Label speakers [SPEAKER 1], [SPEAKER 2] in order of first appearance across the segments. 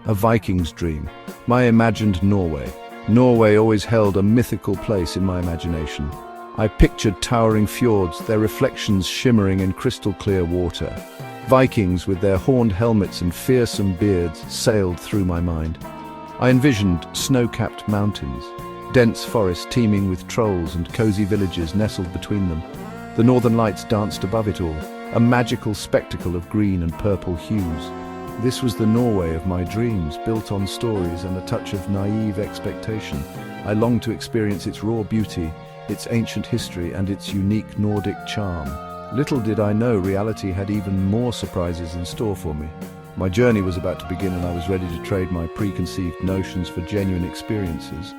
[SPEAKER 1] A Viking's dream. My imagined Norway. Norway always held a mythical place in my imagination. I pictured towering fjords, their reflections shimmering in crystal-clear water. Vikings with their horned helmets and fearsome beards sailed through my mind. I envisioned snow-capped mountains, dense forests teeming with trolls and cozy villages nestled between them. The northern lights danced above it all, a magical spectacle of green and purple hues. This was the Norway of my dreams, built on stories and a touch of naive expectation. I longed to experience its raw beauty, its ancient history and its unique Nordic charm. Little did I know reality had even more surprises in store for me. My journey was about to begin and I was ready to trade my preconceived notions for genuine experiences.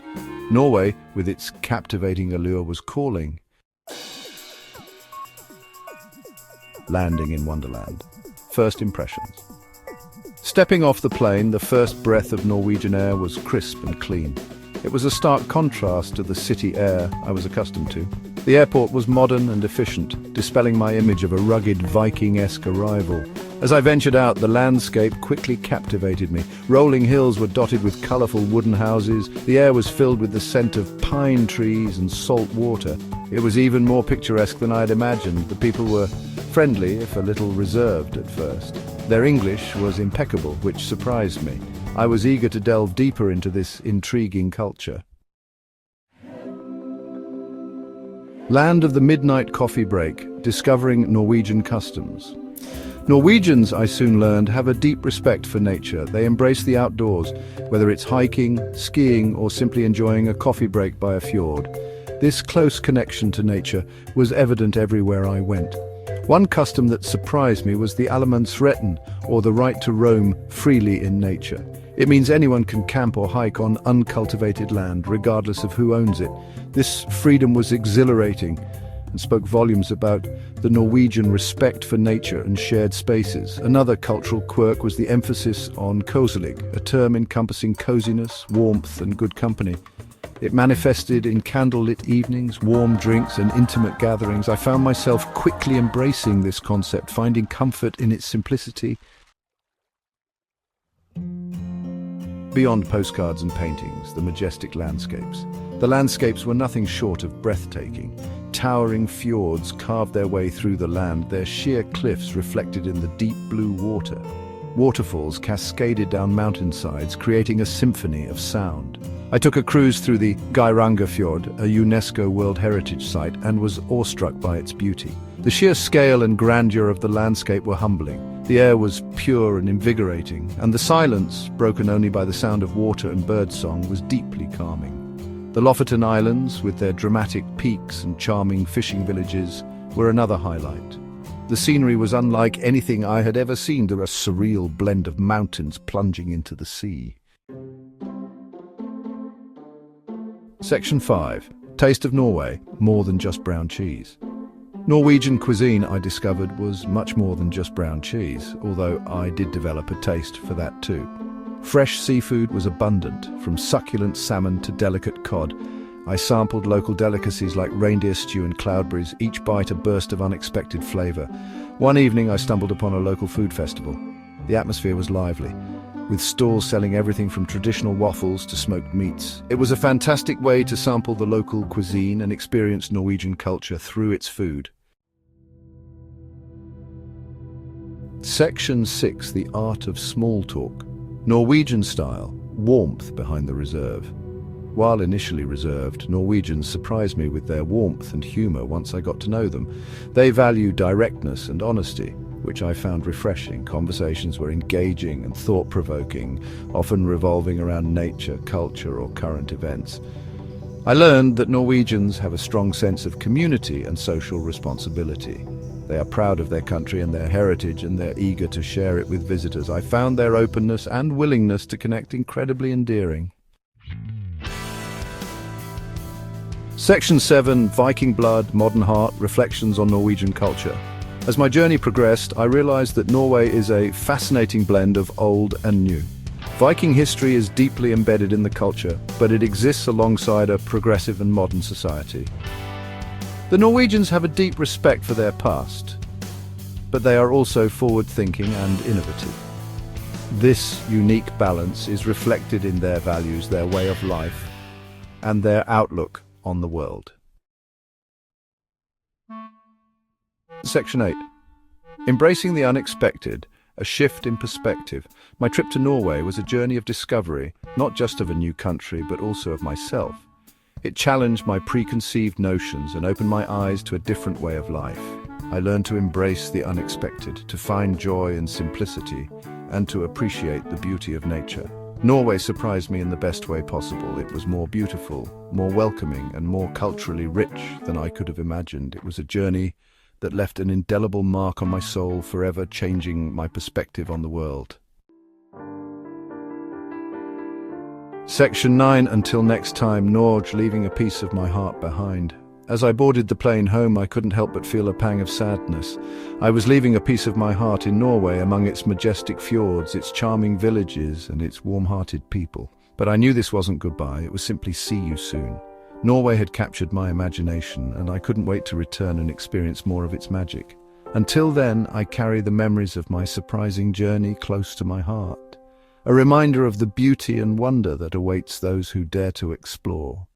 [SPEAKER 1] Norway, with its captivating allure, was calling. Landing in Wonderland. First impressions. Stepping off the plane, the first breath of Norwegian air was crisp and clean. It was a stark contrast to the city air I was accustomed to. The airport was modern and efficient, dispelling my image of a rugged Viking-esque arrival. As I ventured out, the landscape quickly captivated me. Rolling hills were dotted with colourful wooden houses. The air was filled with the scent of pine trees and salt water. It was even more picturesque than I had imagined. The people were friendly, if a little reserved at first. Their English was impeccable, which surprised me. I was eager to delve deeper into this intriguing culture. Land of the midnight coffee break, discovering Norwegian customs. Norwegians, I soon learned, have a deep respect for nature. They embrace the outdoors, whether it's hiking, skiing, or simply enjoying a coffee break by a fjord. This close connection to nature was evident everywhere I went. One custom that surprised me was the allemannsretten, or the right to roam freely in nature. It means anyone can camp or hike on uncultivated land, regardless of who owns it. This freedom was exhilarating and spoke volumes about the Norwegian respect for nature and shared spaces. Another cultural quirk was the emphasis on koselig, a term encompassing coziness, warmth, and good company. It manifested in candlelit evenings, warm drinks, and intimate gatherings. I found myself quickly embracing this concept, finding comfort in its simplicity. Beyond postcards and paintings, the majestic landscapes. The landscapes were nothing short of breathtaking. Towering fjords carved their way through the land, their sheer cliffs reflected in the deep blue water. Waterfalls cascaded down mountainsides, creating a symphony of sound. I took a cruise through the Fjord, a UNESCO World Heritage Site, and was awestruck by its beauty. The sheer scale and grandeur of the landscape were humbling. The air was pure and invigorating, and the silence, broken only by the sound of water and birdsong, was deeply calming. The Lofoten Islands, with their dramatic peaks and charming fishing villages, were another highlight. The scenery was unlike anything I had ever seen. There was a surreal blend of mountains plunging into the sea. Section 5. Taste of Norway, more than just brown cheese. Norwegian cuisine, I discovered, was much more than just brown cheese, although I did develop a taste for that too. Fresh seafood was abundant, from succulent salmon to delicate cod. I sampled local delicacies like reindeer stew and cloudberries, each bite a burst of unexpected flavour. One evening I stumbled upon a local food festival. The atmosphere was lively, with stalls selling everything from traditional waffles to smoked meats. It was a fantastic way to sample the local cuisine and experience Norwegian culture through its food. Section 6. The art of small talk. Norwegian style, warmth behind the reserve. While initially reserved, Norwegians surprised me with their warmth and humour once I got to know them. They value directness and honesty, which I found refreshing. Conversations were engaging and thought-provoking, often revolving around nature, culture, or current events. I learned that Norwegians have a strong sense of community and social responsibility. They are proud of their country and their heritage, and they're eager to share it with visitors. I found their openness and willingness to connect incredibly endearing. Section 7. Viking blood, modern heart, reflections on Norwegian culture. As my journey progressed, I realized that Norway is a fascinating blend of old and new. Viking history is deeply embedded in the culture, but it exists alongside a progressive and modern society. The Norwegians have a deep respect for their past, but they are also forward-thinking and innovative. This unique balance is reflected in their values, their way of life, and their outlook on the world. Section 8. Embracing the unexpected, a shift in perspective. My trip to Norway was a journey of discovery, not just of a new country, but also of myself. It challenged my preconceived notions and opened my eyes to a different way of life. I learned to embrace the unexpected, to find joy in simplicity, and to appreciate the beauty of nature. Norway surprised me in the best way possible. It was more beautiful, more welcoming, and more culturally rich than I could have imagined. It was a journey that left an indelible mark on my soul, forever changing my perspective on the world. Section 9. Until next time, Norge, leaving a piece of my heart behind. As I boarded the plane home, I couldn't help but feel a pang of sadness. I was leaving a piece of my heart in Norway, among its majestic fjords, its charming villages, and its warm-hearted people. But I knew this wasn't goodbye, it was simply see you soon. Norway had captured my imagination, and I couldn't wait to return and experience more of its magic. Until then, I carry the memories of my surprising journey close to my heart, a reminder of the beauty and wonder that awaits those who dare to explore.